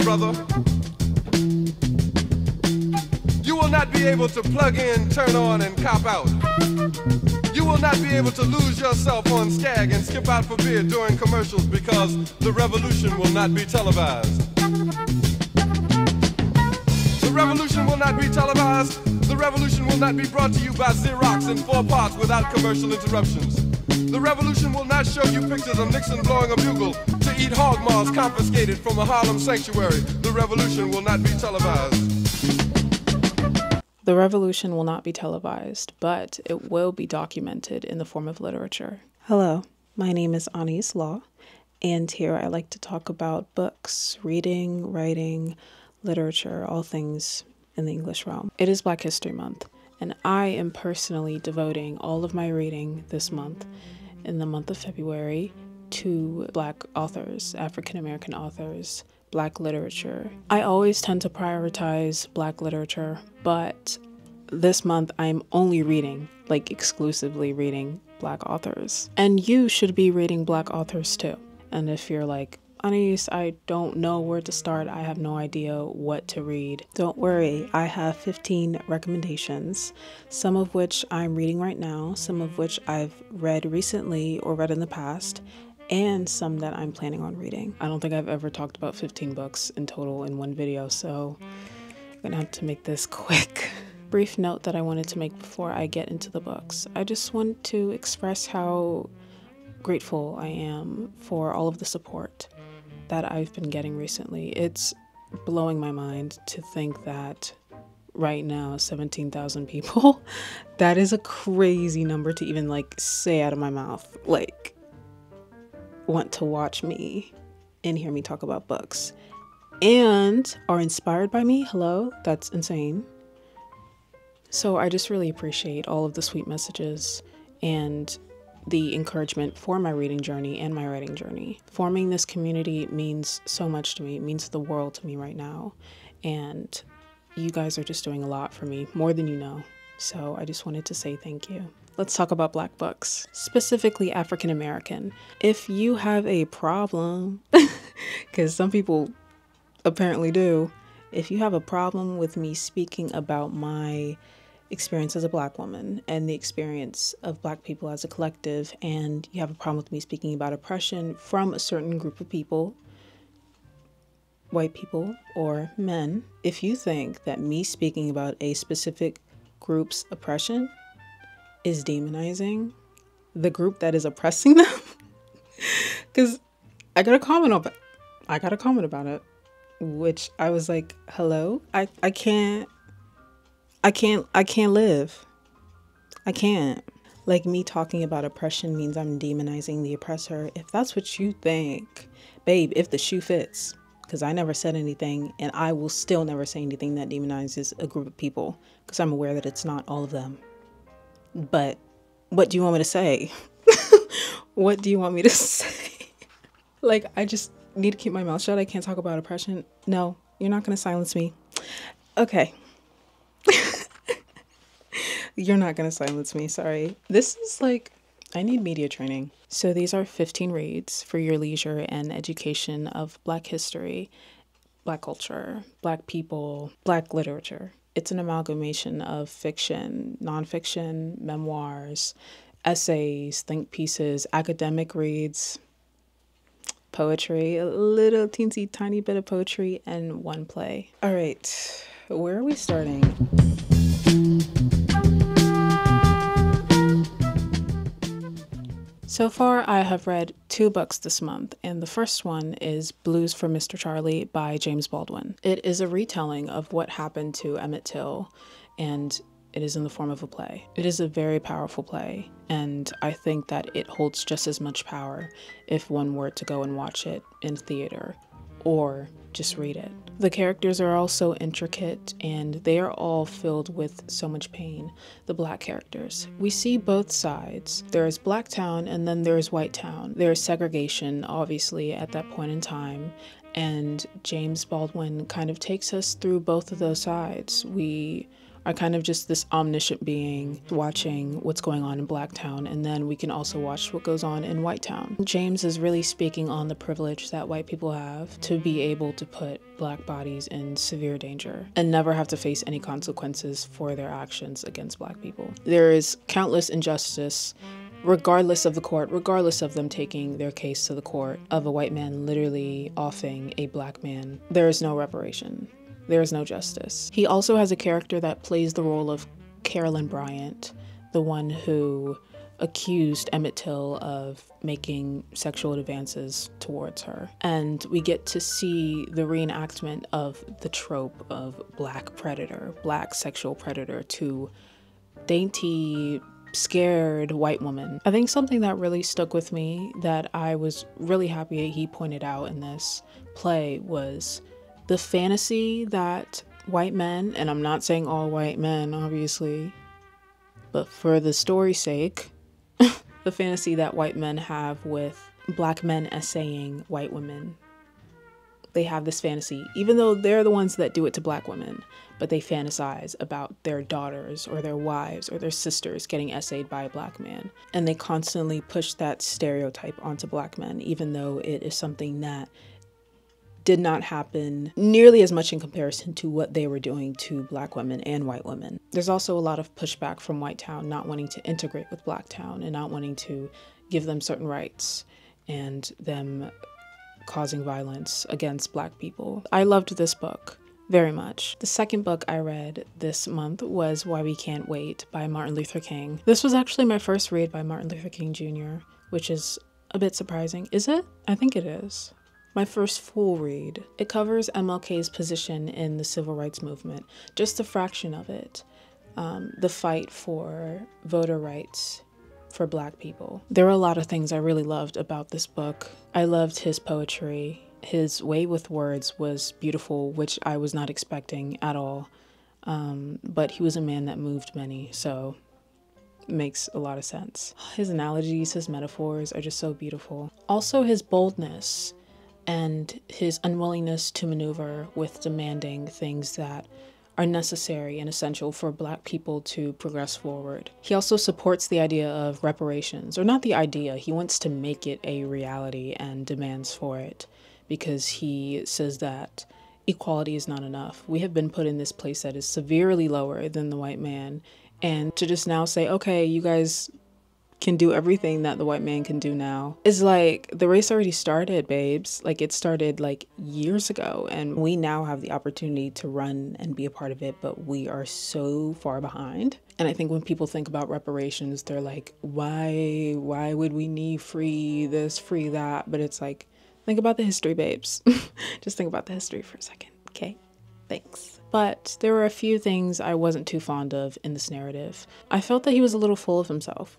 brother. You will not be able to plug in, turn on, and cop out. You will not be able to lose yourself on Skag and skip out for beer during commercials because the revolution will not be televised. The revolution will not be televised. The revolution will not be brought to you by Xerox in 4 parts without commercial interruptions. The revolution will not show you pictures of Nixon blowing a bugle to eat hog maws confiscated from a Harlem sanctuary. The revolution will not be televised. The revolution will not be televised, but it will be documented in the form of literature. Hello, my name is Anais Law, and here I like to talk about books, reading, writing, literature, all things in the English realm. It is Black History Month, and I am personally devoting all of my reading this month, in the month of February, to Black authors, African American authors, Black literature. I always tend to prioritize Black literature, but this month I'm only reading, like exclusively reading, Black authors. And you should be reading Black authors too. And if you're like, Anais, I don't know where to start, I have no idea what to read, don't worry, I have 15 recommendations, some of which I'm reading right now, some of which I've read recently or read in the past, and some that I'm planning on reading. I don't think I've ever talked about 15 books in total in one video, so I'm gonna have to make this quick. Brief note that I wanted to make before I get into the books. I just want to express how grateful I am for all of the support that I've been getting recently. It's blowing my mind to think that right now 17,000 people, that is a crazy number to even like say out of my mouth, like want to watch me and hear me talk about books and are inspired by me. Hello, that's insane. So I just really appreciate all of the sweet messages and the encouragement for my reading journey and my writing journey. Forming this community means so much to me. It means the world to me right now. And you guys are just doing a lot for me, more than you know. So I just wanted to say thank you. Let's talk about Black books, specifically African American. If you have a problem, because some people apparently do, if you have a problem with me speaking about my experience as a Black woman and the experience of Black people as a collective, and you have a problem with me speaking about oppression from a certain group of people, white people or men, if you think that me speaking about a specific group's oppression is demonizing the group that is oppressing them, because I got a comment about it, which I was like, hello, I can't live. I can't. Like, me talking about oppression means I'm demonizing the oppressor. If that's what you think, babe, if the shoe fits, because I never said anything, and I will still never say anything that demonizes a group of people, because I'm aware that it's not all of them. But what do you want me to say? What do you want me to say? Like, I just need to keep my mouth shut. I can't talk about oppression. No, you're not going to silence me. Okay. You're not going to silence me. Sorry. This is like, I need media training. So these are 15 reads for your leisure and education of Black history, Black culture, Black people, Black literature. It's an amalgamation of fiction, nonfiction, memoirs, essays, think pieces, academic reads, poetry, a little teensy tiny bit of poetry, and one play. All right, where are we starting? So far, I have read 2 books this month, and the first one is Blues for Mr. Charlie by James Baldwin. It is a retelling of what happened to Emmett Till, and it is in the form of a play. It is a very powerful play, and I think that it holds just as much power if one were to go and watch it in theater or just read it. The characters are all so intricate, and they are all filled with so much pain. The Black characters. We see both sides. There is Black Town and then there's White Town. There is segregation, obviously, at that point in time, and James Baldwin kind of takes us through both of those sides. We are kind of just this omniscient being watching what's going on in Blacktown, and then we can also watch what goes on in Whitetown. James is really speaking on the privilege that white people have to be able to put Black bodies in severe danger and never have to face any consequences for their actions against Black people. There is countless injustice regardless of the court, regardless of them taking their case to the court, of a white man literally offing a Black man. There is no reparation. There is no justice. He also has a character that plays the role of Carolyn Bryant, the one who accused Emmett Till of making sexual advances towards her. And we get to see the reenactment of the trope of Black predator, Black sexual predator to dainty, scared white woman. I think something that really stuck with me that I was really happy he pointed out in this play was the fantasy that white men, and I'm not saying all white men obviously, but for the story's sake, the fantasy that white men have with Black men essaying white women. They have this fantasy, even though they're the ones that do it to Black women, but they fantasize about their daughters or their wives or their sisters getting essayed by a Black man. And they constantly push that stereotype onto Black men, even though it is something that did not happen nearly as much in comparison to what they were doing to Black women and white women. There's also a lot of pushback from Whitetown not wanting to integrate with Blacktown and not wanting to give them certain rights and them causing violence against Black people. I loved this book very much. The second book I read this month was Why We Can't Wait by Martin Luther King. This was actually my first read by Martin Luther King Jr., which is a bit surprising. Is it? I think it is. My first full read. It covers MLK's position in the civil rights movement, just a fraction of it. The fight for voter rights for Black people. There were a lot of things I really loved about this book. I loved his poetry. His way with words was beautiful, which I was not expecting at all. But he was a man that moved many, so it makes a lot of sense. His analogies, his metaphors are just so beautiful. Also his boldness and his unwillingness to maneuver with demanding things that are necessary and essential for Black people to progress forward. He also supports the idea of reparations, or not the idea, he wants to make it a reality and demands for it, because he says that equality is not enough. We have been put in this place that is severely lower than the white man, and to just now say, okay, you guys can do everything that the white man can do now is like, the race already started, babes. Like, it started like years ago, and we now have the opportunity to run and be a part of it, but we are so far behind. And I think when people think about reparations, they're like, why would we need free this, free that? But it's like, think about the history, babes. Just think about the history for a second, okay? Thanks. But there were a few things I wasn't too fond of in this narrative. I felt that he was a little full of himself.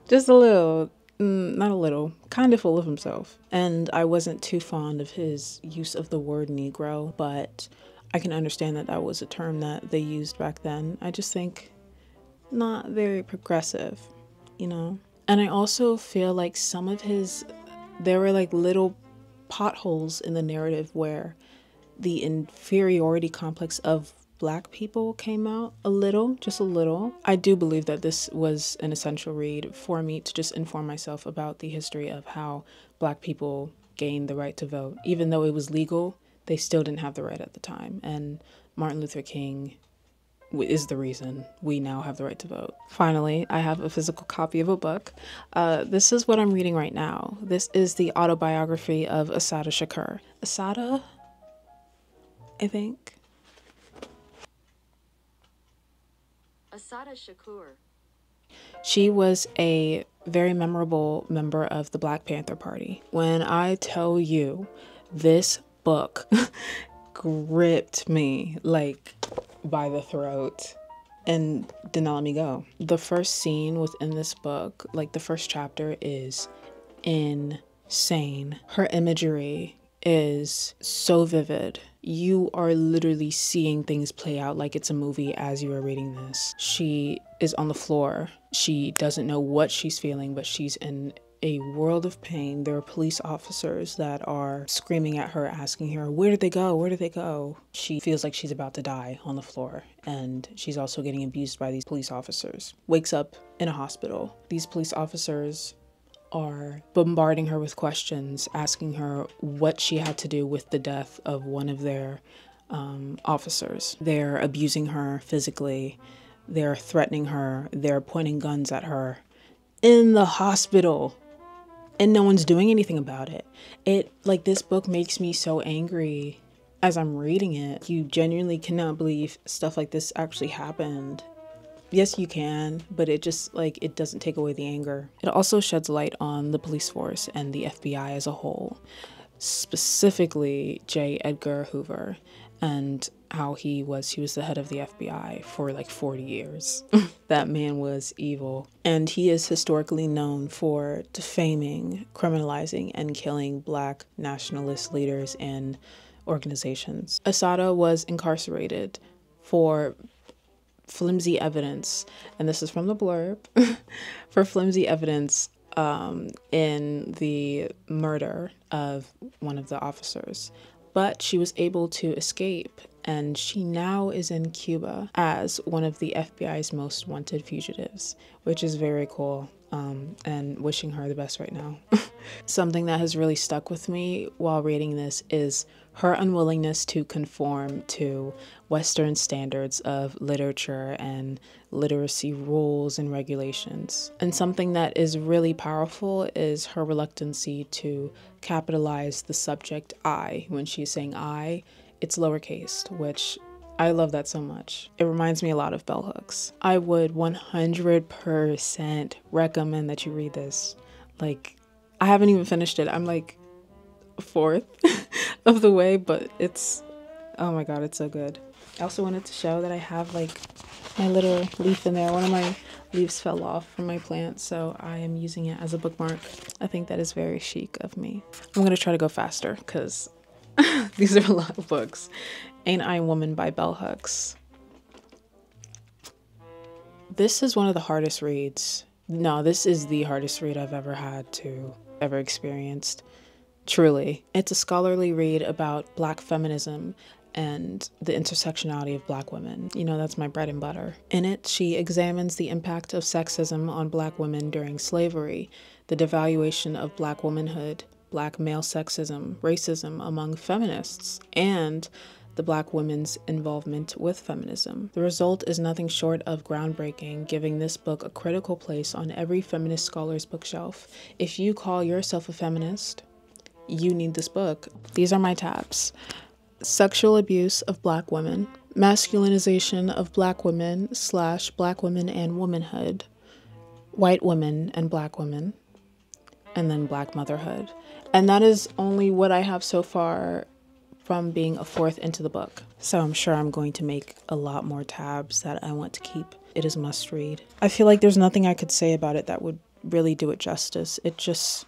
Just a little, not a little, kind of full of himself. And I wasn't too fond of his use of the word Negro, but I can understand that that was a term that they used back then. I just think not very progressive, you know? And I also feel like some of there were like little potholes in the narrative where the inferiority complex of Black people came out a little, just a little. I do believe that this was an essential read for me to just inform myself about the history of how Black people gained the right to vote. Even though it was legal, they still didn't have the right at the time. And Martin Luther King is the reason we now have the right to vote. Finally, I have a physical copy of a book. This is what I'm reading right now. This is the autobiography of Assata Shakur. Assata, I think. Assata Shakur. She was a very memorable member of the Black Panther Party. When I tell you, this book gripped me like by the throat and did not let me go. The first scene within this book, like the first chapter, is insane. Her imagery is so vivid. You are literally seeing things play out like it's a movie as you are reading this. She is on the floor. She doesn't know what she's feeling, but she's in a world of pain. There are police officers that are screaming at her, asking her, where did they go? Where did they go? She feels like she's about to die on the floor, and she's also getting abused by these police officers. Wakes up in a hospital. These police officers are bombarding her with questions, asking her what she had to do with the death of one of their officers. They're abusing her physically. They're threatening her. They're pointing guns at her in the hospital, and no one's doing anything about it. This book makes me so angry as I'm reading it. You genuinely cannot believe stuff like this actually happened. Yes, you can, but it just, it doesn't take away the anger. It also sheds light on the police force and the FBI as a whole, specifically J. Edgar Hoover, and how he was the head of the FBI for 40 years. That man was evil. And he is historically known for defaming, criminalizing, and killing Black nationalist leaders and organizations. Assata was incarcerated for flimsy evidence, and this is from the blurb, for flimsy evidence in the murder of one of the officers. But she was able to escape, and she now is in Cuba as one of the FBI's most wanted fugitives, which is very cool, and wishing her the best right now. Something that has really stuck with me while reading this is her unwillingness to conform to Western standards of literature and literacy rules and regulations. And something that is really powerful is her reluctancy to capitalize the subject I. When she's saying I, it's lowercase, which I love that so much. It reminds me a lot of Bell Hooks. I would 100% recommend that you read this. I haven't even finished it. I'm a fourth of the way, but oh my god, it's so good. I also wanted to show that I have my little leaf in there. One of my leaves fell off from my plant, so I am using it as a bookmark. I think that is very chic of me. I'm gonna try to go faster because these are a lot of books. Ain't I a Woman by Bell Hooks. This is one of the hardest reads. No, this is the hardest read I've ever experienced. Truly. It's a scholarly read about Black feminism and the intersectionality of Black women. That's my bread and butter. In it, she examines the impact of sexism on Black women during slavery, the devaluation of Black womanhood, Black male sexism, racism among feminists, and the Black women's involvement with feminism. The result is nothing short of groundbreaking, giving this book a critical place on every feminist scholar's bookshelf. If you call yourself a feminist, you need this book. These are my tabs. Sexual abuse of Black women, masculinization of Black women / Black women and womanhood, white women and Black women, and then Black motherhood. And that is only what I have so far from being a fourth into the book. So I'm sure I'm going to make a lot more tabs that I want to keep. It is must read. I feel like there's nothing I could say about it that would really do it justice. It just,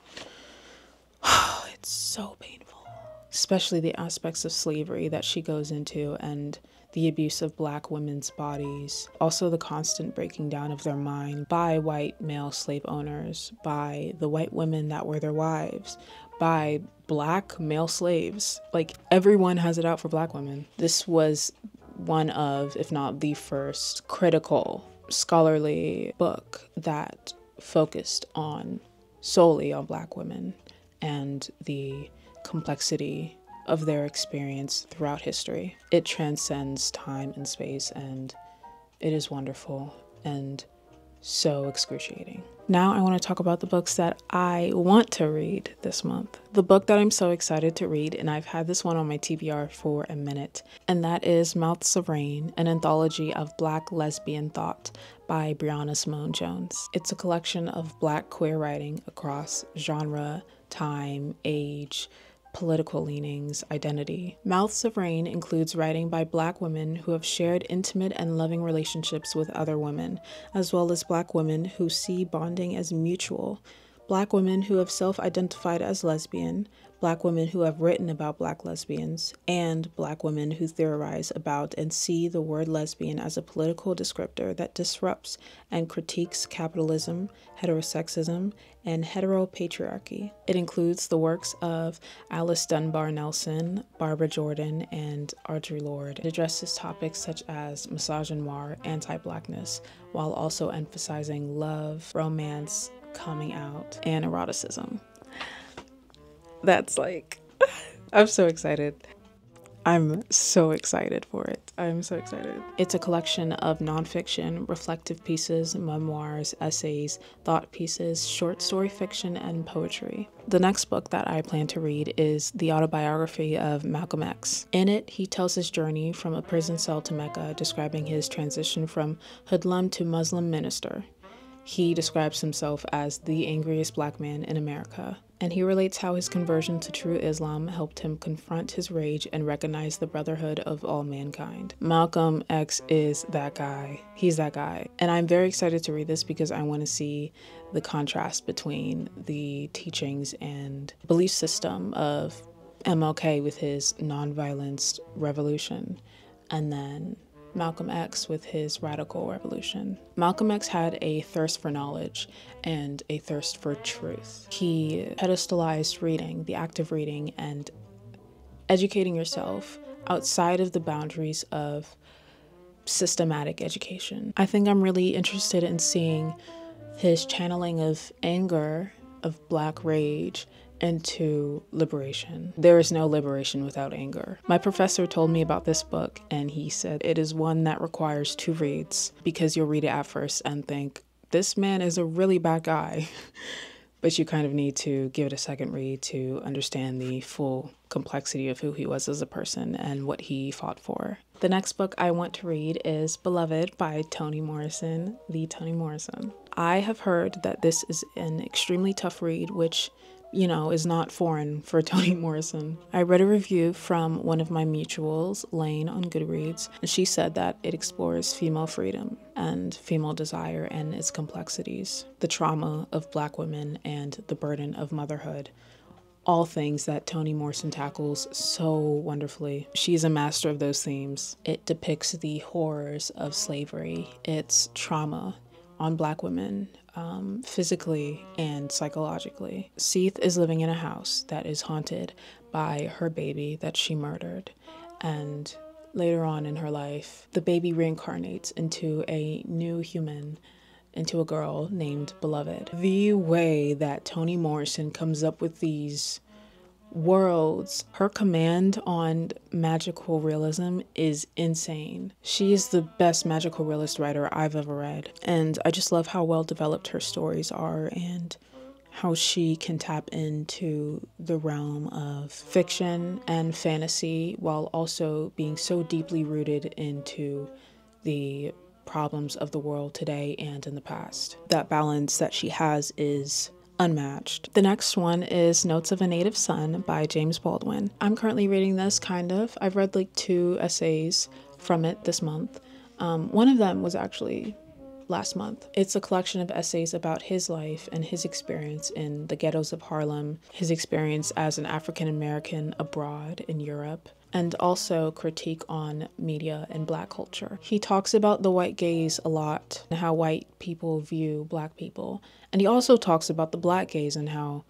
it's so painful. Especially the aspects of slavery that she goes into and the abuse of Black women's bodies. Also the constant breaking down of their mind by white male slave owners, by the white women that were their wives, by Black male slaves. Everyone has it out for Black women. This was one of, if not the first, critical scholarly book that focused solely on Black women and the complexity of their experience throughout history. It transcends time and space, and it is wonderful and so excruciating. Now I want to talk about the books that I want to read this month. The book that I'm so excited to read, and I've had this one on my TBR for a minute, and that is Mouths of Rain, an anthology of Black lesbian thought by Brianna Simone Jones. It's a collection of Black queer writing across genre, time, age, political leanings, identity. Mouths of Rain includes writing by Black women who have shared intimate and loving relationships with other women, as well as Black women who see bonding as mutual, Black women who have self-identified as lesbian, Black women who have written about Black lesbians, and Black women who theorize about and see the word lesbian as a political descriptor that disrupts and critiques capitalism, heterosexism, and heteropatriarchy. It includes the works of Alice Dunbar Nelson, Barbara Jordan, and Audre Lorde. It addresses topics such as misogynoir, anti-Blackness, while also emphasizing love, romance, coming out, and eroticism. That's like, I'm so excited. I'm so excited for it. I'm so excited. It's a collection of nonfiction, reflective pieces, memoirs, essays, thought pieces, short story fiction, and poetry. The next book that I plan to read is the autobiography of Malcolm X. In it, he tells his journey from a prison cell to Mecca, describing his transition from hoodlum to Muslim minister. He describes himself as the angriest Black man in America, and he relates how his conversion to true Islam helped him confront his rage and recognize the brotherhood of all mankind. Malcolm X is that guy. He's that guy. And I'm very excited to read this because I want to see the contrast between the teachings and belief system of MLK with his nonviolence revolution, and then Malcolm X with his radical revolution. Malcolm X had a thirst for knowledge and a thirst for truth. He pedestalized reading, the act of reading, and educating yourself outside of the boundaries of systematic education. I think I'm really interested in seeing his channeling of anger, of Black rage, into liberation. There is no liberation without anger. My professor told me about this book, and he said it is one that requires 2 reads, because you'll read it at first and think, this man is a really bad guy. But you kind of need to give it a second read to understand the full complexity of who he was as a person and what he fought for. The next book I want to read is Beloved by Toni Morrison, the Toni Morrison. I have heard that this is an extremely tough read, which is not foreign for Toni Morrison. I read a review from one of my mutuals, Lane, on Goodreads, and she said that it explores female freedom and female desire and its complexities, the trauma of Black women and the burden of motherhood. All things that Toni Morrison tackles so wonderfully. She's a master of those themes. It depicts the horrors of slavery, its trauma on Black women, physically and psychologically. Seath is living in a house that is haunted by her baby that she murdered. And later on in her life, the baby reincarnates into a new human, into a girl named Beloved. The way that Toni Morrison comes up with these worlds, her command on magical realism is insane. She is the best magical realist writer I've ever read, and I just love how well developed her stories are and how she can tap into the realm of fiction and fantasy while also being so deeply rooted into the problems of the world today and in the past. That balance that she has is unmatched. The next one is Notes of a Native Son by James Baldwin. I'm currently reading this, kind of. I've read like 2 essays from it this month. One of them was actually last month. It's a collection of essays about his life and his experience in the ghettos of Harlem, his experience as an African American abroad in Europe, and also critique on media and Black culture. He talks about the white gaze a lot and how white people view Black people. And he also talks about the Black gaze and how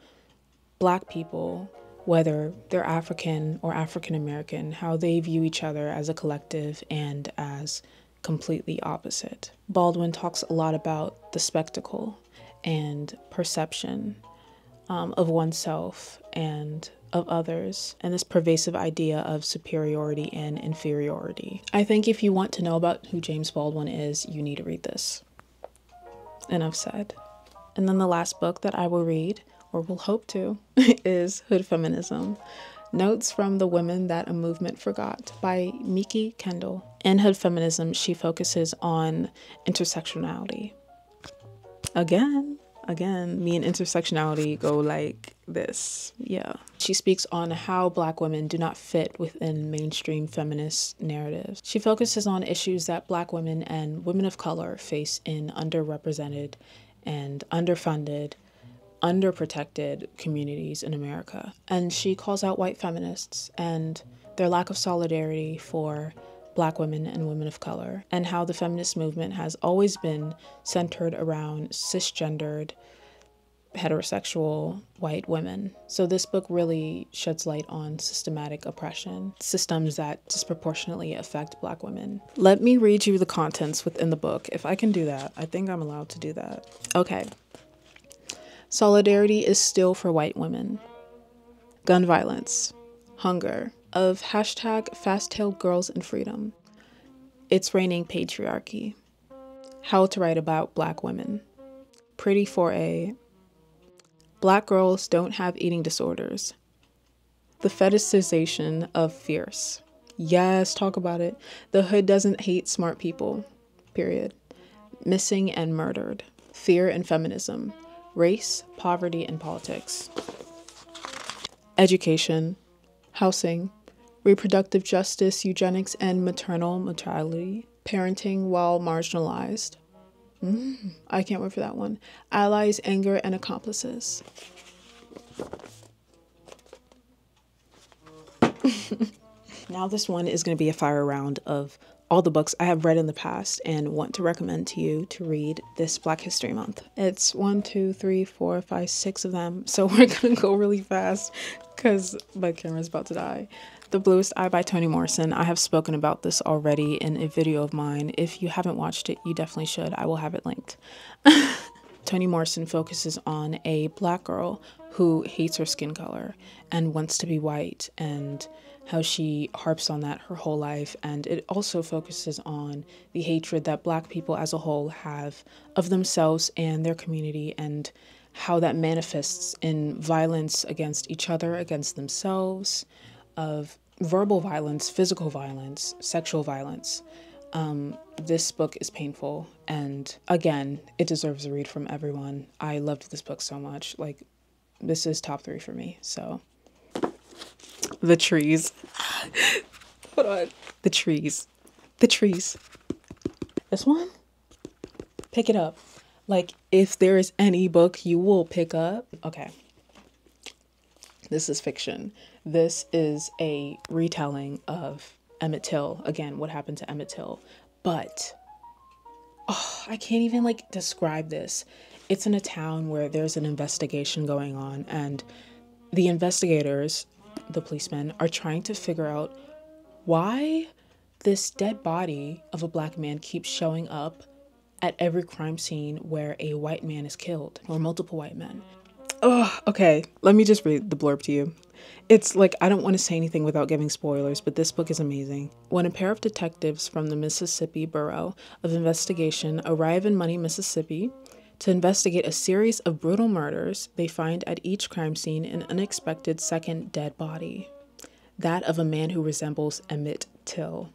Black people, whether they're African or African American, how they view each other as a collective and as completely opposite. Baldwin talks a lot about the spectacle and perception of oneself and of others, and this pervasive idea of superiority and inferiority. I think if you want to know about who James Baldwin is, you need to read this. Enough said. And then the last book that I will read, or will hope to, is Hood Feminism: Notes from the Women That a Movement Forgot by Miki Kendall. In Hood Feminism, she focuses on intersectionality. Again, me and intersectionality go like this. Yeah. She speaks on how Black women do not fit within mainstream feminist narratives. She focuses on issues that Black women and women of color face in underrepresented and underfunded underprotected communities in America. And she calls out white feminists and their lack of solidarity for Black women and women of color, and how the feminist movement has always been centered around cisgendered, heterosexual white women. So this book really sheds light on systematic oppression, systems that disproportionately affect Black women. Let me read you the contents within the book. If I can do that, I think I'm allowed to do that. Okay. Solidarity is still for white women. Gun violence. Hunger. Of hashtag fast-tailed girls and freedom. It's raining patriarchy. How to write about Black women. Pretty 4A. Black girls don't have eating disorders. The fetishization of fierce. Yes, talk about it. The hood doesn't hate smart people. Period. Missing and murdered. Fear and feminism. Race, poverty, and politics. Education. Housing. Reproductive justice, eugenics, and maternal mortality. Parenting while marginalized. I can't wait for that one. Allies, anger, and accomplices. Now this one is going to be a fire round of all the books I have read in the past and want to recommend to you to read this Black History Month. It's 1, 2, 3, 4, 5, 6 of them. So we're going to go really fast because my camera's about to die. The Bluest Eye by Toni Morrison. I have spoken about this already in a video of mine. If you haven't watched it, you definitely should. I will have it linked. Toni Morrison focuses on a Black girl who hates her skin color and wants to be white, and how she harps on that her whole life. And it also focuses on the hatred that Black people as a whole have of themselves and their community, and how that manifests in violence against each other, against themselves, of verbal violence, physical violence, sexual violence. This book is painful, and again, it deserves a read from everyone. I loved this book so much. Like, this is top 3 for me. So, The Trees. Hold on. The Trees. The Trees. This one? Pick it up. Like, if there is any book you will pick up. Okay. This is fiction. This is a retelling of Emmett Till. Again, what happened to Emmett Till. But, I can't even describe this. It's in a town where there's an investigation going on, and the investigators, the policemen, are trying to figure out why this dead body of a Black man keeps showing up at every crime scene where a white man is killed, or multiple white men. Okay, let me just read the blurb to you. It's I don't want to say anything without giving spoilers, but this book is amazing. When a pair of detectives from the Mississippi Bureau of Investigation arrive in Money, Mississippi, to investigate a series of brutal murders, they find at each crime scene an unexpected second dead body, that of a man who resembles Emmett Till.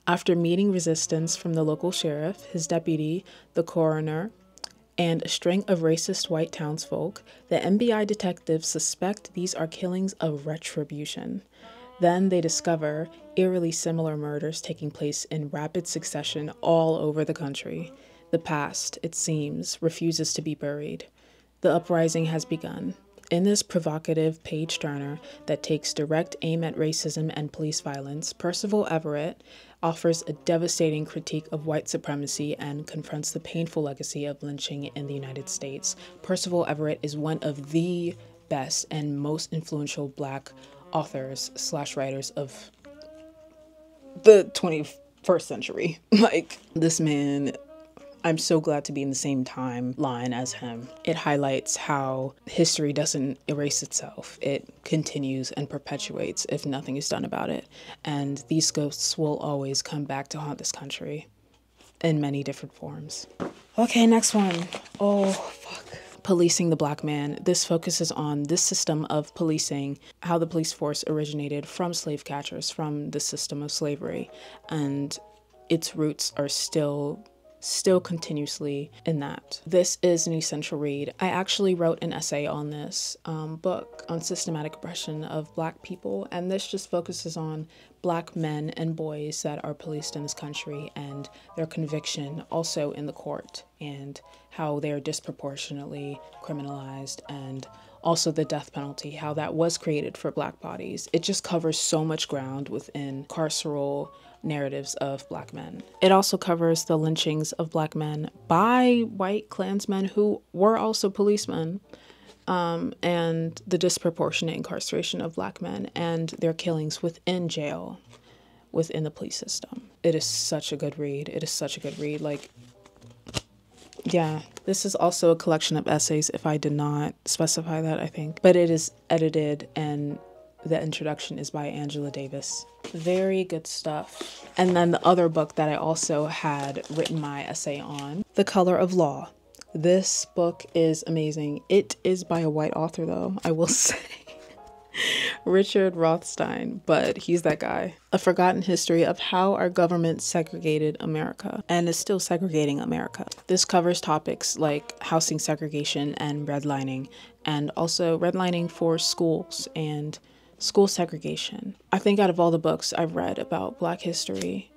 After meeting resistance from the local sheriff, his deputy, the coroner, and a string of racist white townsfolk, the MBI detectives suspect these are killings of retribution. Then they discover eerily similar murders taking place in rapid succession all over the country. The past, it seems, refuses to be buried. The uprising has begun. In this provocative page-turner that takes direct aim at racism and police violence, Percival Everett offers a devastating critique of white supremacy and confronts the painful legacy of lynching in the United States. Percival Everett is one of the best and most influential Black authors / writers of the 21st century. This man, I'm so glad to be in the same timeline as him. It highlights how history doesn't erase itself. It continues and perpetuates if nothing is done about it. And these ghosts will always come back to haunt this country in many different forms. Okay, next one. Oh, fuck. Policing the Black man. This focuses on this system of policing, how the police force originated from slave catchers, from the system of slavery. And its roots are still still continuously in that. This is an essential read. I actually wrote an essay on this book on systematic oppression of Black people, and this just focuses on Black men and boys that are policed in this country and their conviction also in the court, and how they are disproportionately criminalized, and also the death penalty, how that was created for Black bodies. It just covers so much ground within carceral narratives of Black men. It also covers the lynchings of Black men by white Klansmen who were also policemen, and the disproportionate incarceration of Black men and their killings within jail, within the police system. It is such a good read. It is such a good read. Like, yeah, this is also a collection of essays, if I did not specify that, I think. But it is edited, and the introduction is by Angela Davis. Very good stuff. And then the other book that I also had written my essay on, The Color of Law. This book is amazing. It is by a white author, though, I will say. Richard Rothstein, but he's that guy. A forgotten history of how our government segregated America and is still segregating America. This covers topics like housing segregation and redlining, and also redlining for schools and school segregation. I think out of all the books I've read about Black history,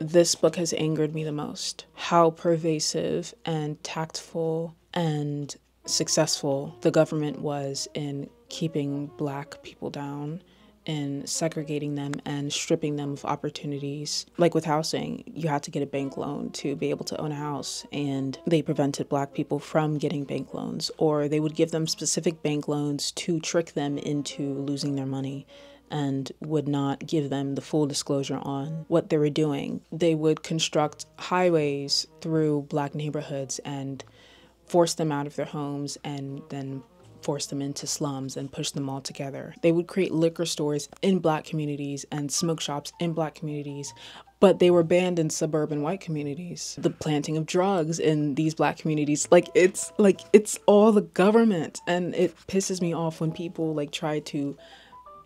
this book has angered me the most. How pervasive and tactful and successful the government was in keeping Black people down, in segregating them and stripping them of opportunities. Like with housing, you had to get a bank loan to be able to own a house, and they prevented Black people from getting bank loans, or they would give them specific bank loans to trick them into losing their money, and would not give them the full disclosure on what they were doing. They would construct highways through Black neighborhoods and force them out of their homes, and then force them into slums and push them all together. They would create liquor stores in Black communities and smoke shops in Black communities, but they were banned in suburban white communities. The planting of drugs in these Black communities, it's all the government. And it pisses me off when people try to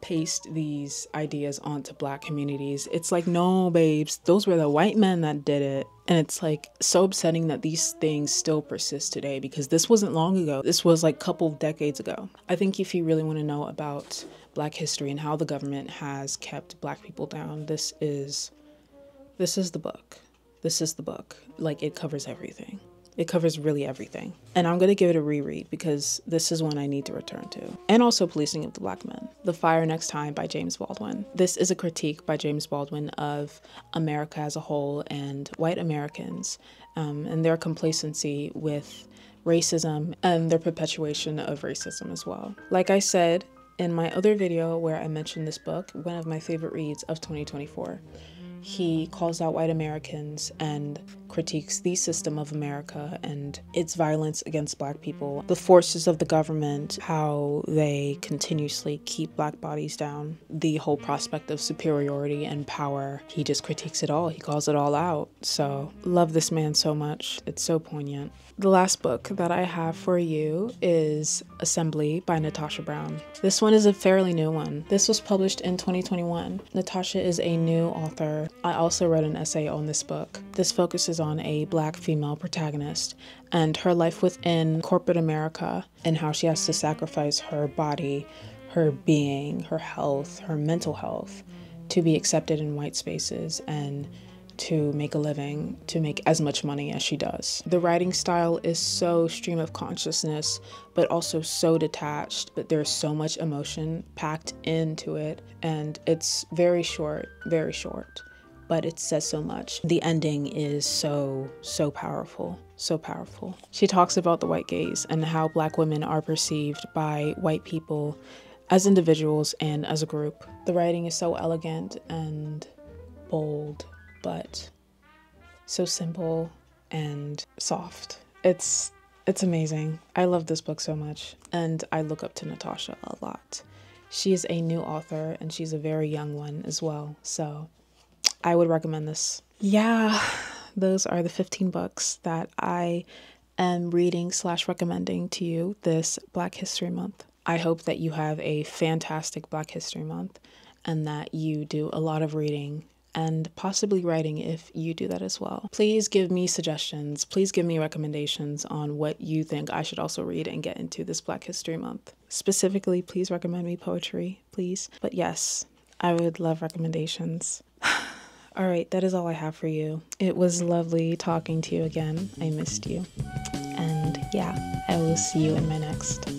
paste these ideas onto Black communities. It's like, no, babes, those were the white men that did it. And it's so upsetting that these things still persist today, because this wasn't long ago. This was a couple of decades ago. I think if you really want to know about Black history and how the government has kept Black people down, this is the book. This is the book. It covers everything. It covers really everything. And I'm going to give it a reread because this is one I need to return to. And also Policing of the Black Men. The Fire Next Time by James Baldwin. This is a critique by James Baldwin of America as a whole and white Americans, and their complacency with racism and their perpetuation of racism as well. Like I said in my other video where I mentioned this book, one of my favorite reads of 2024, he calls out white Americans and critiques the system of America and its violence against Black people, the forces of the government, how they continuously keep Black bodies down, the whole prospect of superiority and power. He just critiques it all. He calls it all out. So, love this man so much. It's so poignant. The last book that I have for you is Assembly by Natasha Brown. This one is a fairly new one. This was published in 2021. Natasha is a new author. I also wrote an essay on this book. This focuses on a Black female protagonist and her life within corporate America and how she has to sacrifice her body, her being, her health, her mental health to be accepted in white spaces and to make a living, to make as much money as she does. The writing style is so stream of consciousness, but also so detached, but there's so much emotion packed into it, and it's very short, but it says so much. The ending is so powerful, so powerful. She talks about the white gaze and how Black women are perceived by white people as individuals and as a group. The writing is so elegant and bold, but so simple and soft. It's amazing. I love this book so much, and I look up to Natasha a lot. She is a new author, and she's a very young one as well, so I would recommend this. Yeah, those are the 15 books that I am reading / recommending to you this Black History Month. I hope that you have a fantastic Black History Month and that you do a lot of reading and possibly writing if you do that as well. Please give me suggestions. Please give me recommendations on what you think I should also read and get into this Black History Month. Specifically, please recommend me poetry, please. But yes, I would love recommendations. All right, that is all I have for you. It was lovely talking to you again. I missed you. And yeah, I will see you in my next.